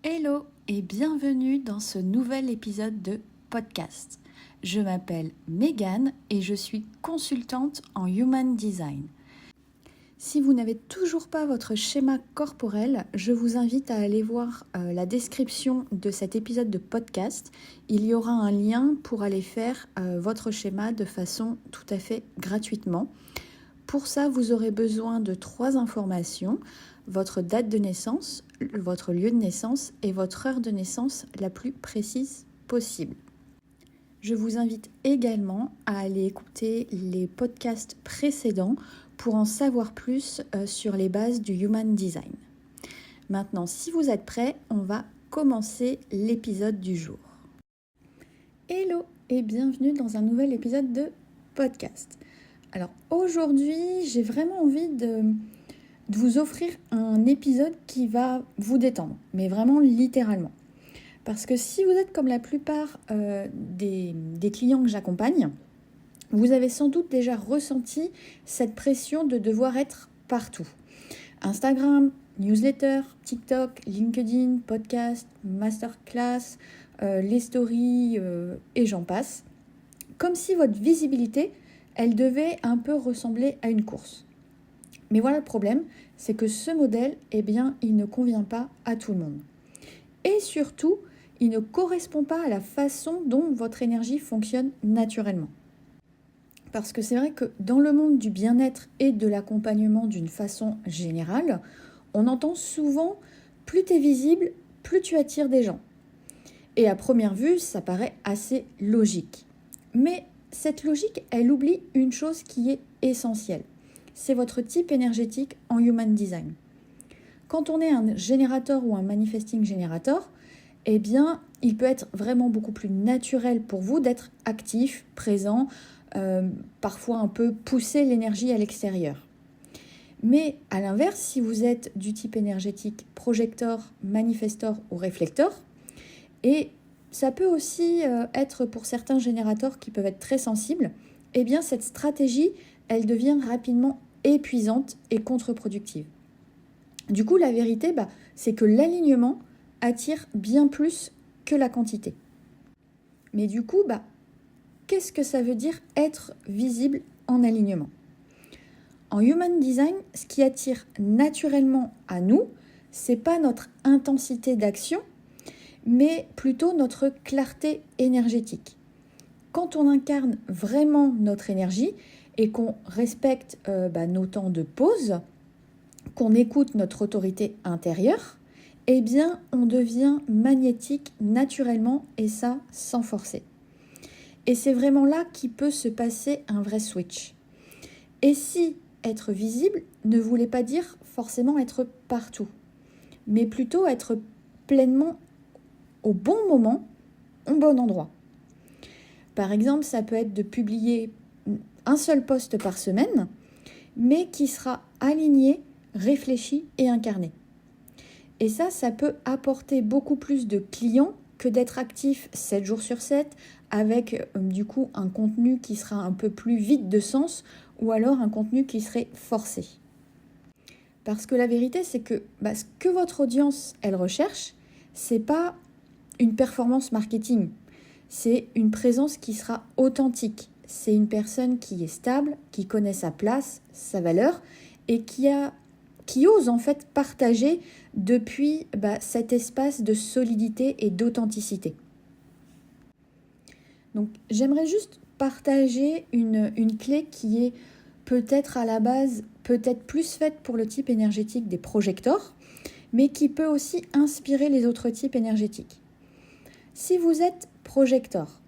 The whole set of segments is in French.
Hello et bienvenue dans ce nouvel épisode de podcast. Je m'appelle Megan et je suis consultante en Human Design. Si vous n'avez toujours pas votre schéma corporel, je vous invite à aller voir la description de cet épisode de podcast. Il y aura un lien pour aller faire votre schéma de façon tout à fait gratuitement. Pour ça, vous aurez besoin de 3 informations: votre date de naissance, votre lieu de naissance et votre heure de naissance la plus précise possible. Je vous invite également à aller écouter les podcasts précédents pour en savoir plus sur les bases du Human Design. Maintenant, si vous êtes prêts, on va commencer l'épisode du jour. Hello et bienvenue dans un nouvel épisode de podcast. Alors aujourd'hui, j'ai vraiment envie de vous offrir un épisode qui va vous détendre, mais vraiment littéralement. Parce que si vous êtes comme la plupart des clients que j'accompagne, vous avez sans doute déjà ressenti cette pression de devoir être partout. Instagram, newsletter, TikTok, LinkedIn, podcast, masterclass, les stories et j'en passe. Comme si votre visibilité, elle devait un peu ressembler à une course. Mais voilà le problème, c'est que ce modèle, il ne convient pas à tout le monde. Et surtout, il ne correspond pas à la façon dont votre énergie fonctionne naturellement. Parce que c'est vrai que dans le monde du bien-être et de l'accompagnement d'une façon générale, on entend souvent « plus tu es visible, plus tu attires des gens ». Et à première vue, ça paraît assez logique. Mais cette logique, elle oublie une chose qui est essentielle. C'est votre type énergétique en Human Design. Quand on est un générateur ou un manifesting générateur, il peut être vraiment beaucoup plus naturel pour vous d'être actif, présent, parfois un peu pousser l'énergie à l'extérieur. Mais à l'inverse, si vous êtes du type énergétique projecteur, manifesteur ou réflecteur, et ça peut aussi être pour certains générateurs qui peuvent être très sensibles, cette stratégie, elle devient rapidement épuisante et contre-productive. Du coup, la vérité, c'est que l'alignement attire bien plus que la quantité. Mais du coup, qu'est-ce que ça veut dire être visible en alignement ? En Human Design, ce qui attire naturellement à nous, c'est pas notre intensité d'action, mais plutôt notre clarté énergétique. Quand on incarne vraiment notre énergie et qu'on respecte nos temps de pause, qu'on écoute notre autorité intérieure, on devient magnétique naturellement et ça sans forcer. Et c'est vraiment là qu'il peut se passer un vrai switch. Et si être visible ne voulait pas dire forcément être partout, mais plutôt être pleinement au bon moment, au bon endroit. Par exemple, ça peut être de publier un seul post par semaine, mais qui sera aligné, réfléchi et incarné. Et ça peut apporter beaucoup plus de clients que d'être actif 7 jours sur 7 avec du coup un contenu qui sera un peu plus vide de sens ou alors un contenu qui serait forcé. Parce que la vérité, c'est que ce que votre audience, elle recherche, c'est pas une performance marketing. C'est une présence qui sera authentique. C'est une personne qui est stable, qui connaît sa place, sa valeur et qui ose en fait partager depuis cet espace de solidité et d'authenticité. Donc j'aimerais juste partager une clé qui est peut-être à la base, peut-être plus faite pour le type énergétique des projecteurs, mais qui peut aussi inspirer les autres types énergétiques. Si vous êtes projecteur,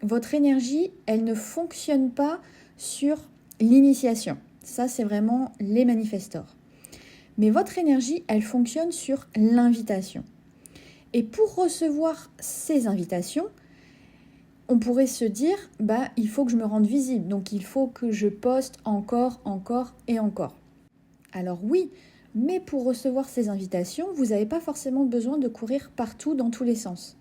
votre énergie, elle ne fonctionne pas sur l'initiation. Ça, c'est vraiment les manifestors. Mais votre énergie, elle fonctionne sur l'invitation. Et pour recevoir ces invitations, on pourrait se dire, il faut que je me rende visible. Donc, il faut que je poste encore et encore. Alors oui, mais pour recevoir ces invitations, vous n'avez pas forcément besoin de courir partout dans tous les sens.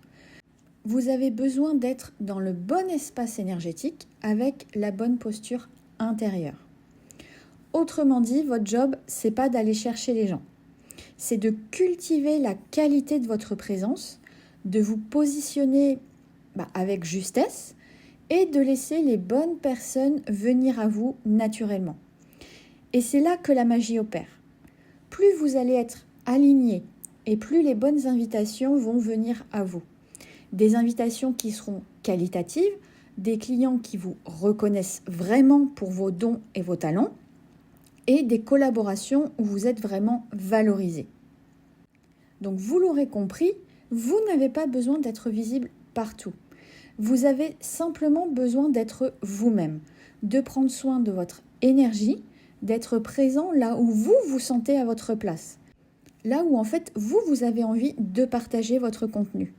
Vous avez besoin d'être dans le bon espace énergétique avec la bonne posture intérieure. Autrement dit, votre job, c'est pas d'aller chercher les gens. c'est de cultiver la qualité de votre présence, de vous positionner avec justesse et de laisser les bonnes personnes venir à vous naturellement. Et c'est là que la magie opère. Plus vous allez être aligné et plus les bonnes invitations vont venir à vous. Des invitations qui seront qualitatives, des clients qui vous reconnaissent vraiment pour vos dons et vos talents, et des collaborations où vous êtes vraiment valorisé. Donc vous l'aurez compris, vous n'avez pas besoin d'être visible partout. Vous avez simplement besoin d'être vous-même, de prendre soin de votre énergie, d'être présent là où vous vous sentez à votre place. Là où en fait vous avez envie de partager votre contenu.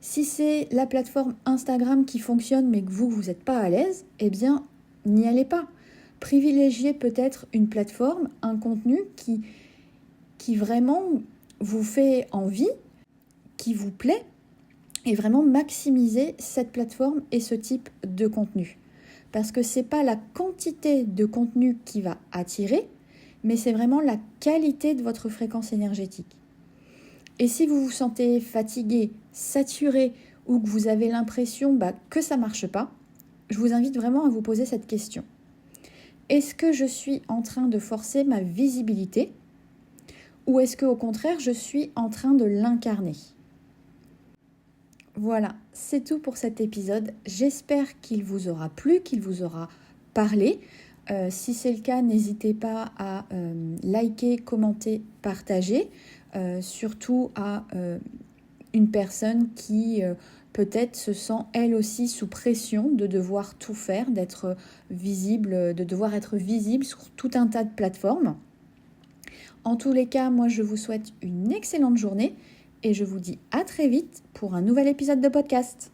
Si c'est la plateforme Instagram qui fonctionne mais que vous n'êtes pas à l'aise, eh bien n'y allez pas. Privilégiez peut-être une plateforme, un contenu qui vraiment vous fait envie, qui vous plaît, et vraiment maximiser cette plateforme et ce type de contenu. Parce que ce n'est pas la quantité de contenu qui va attirer, mais c'est vraiment la qualité de votre fréquence énergétique. Et si vous vous sentez fatigué, saturé, ou que vous avez l'impression que ça ne marche pas, je vous invite vraiment à vous poser cette question. Est-ce que je suis en train de forcer ma visibilité ou est-ce qu'au contraire, je suis en train de l'incarner ? Voilà, c'est tout pour cet épisode. J'espère qu'il vous aura plu, qu'il vous aura parlé. Si c'est le cas, n'hésitez pas à liker, commenter, partager, surtout à une personne qui peut-être se sent elle aussi sous pression de devoir tout faire, d'être visible, de devoir être visible sur tout un tas de plateformes. En tous les cas, moi je vous souhaite une excellente journée et je vous dis à très vite pour un nouvel épisode de podcast.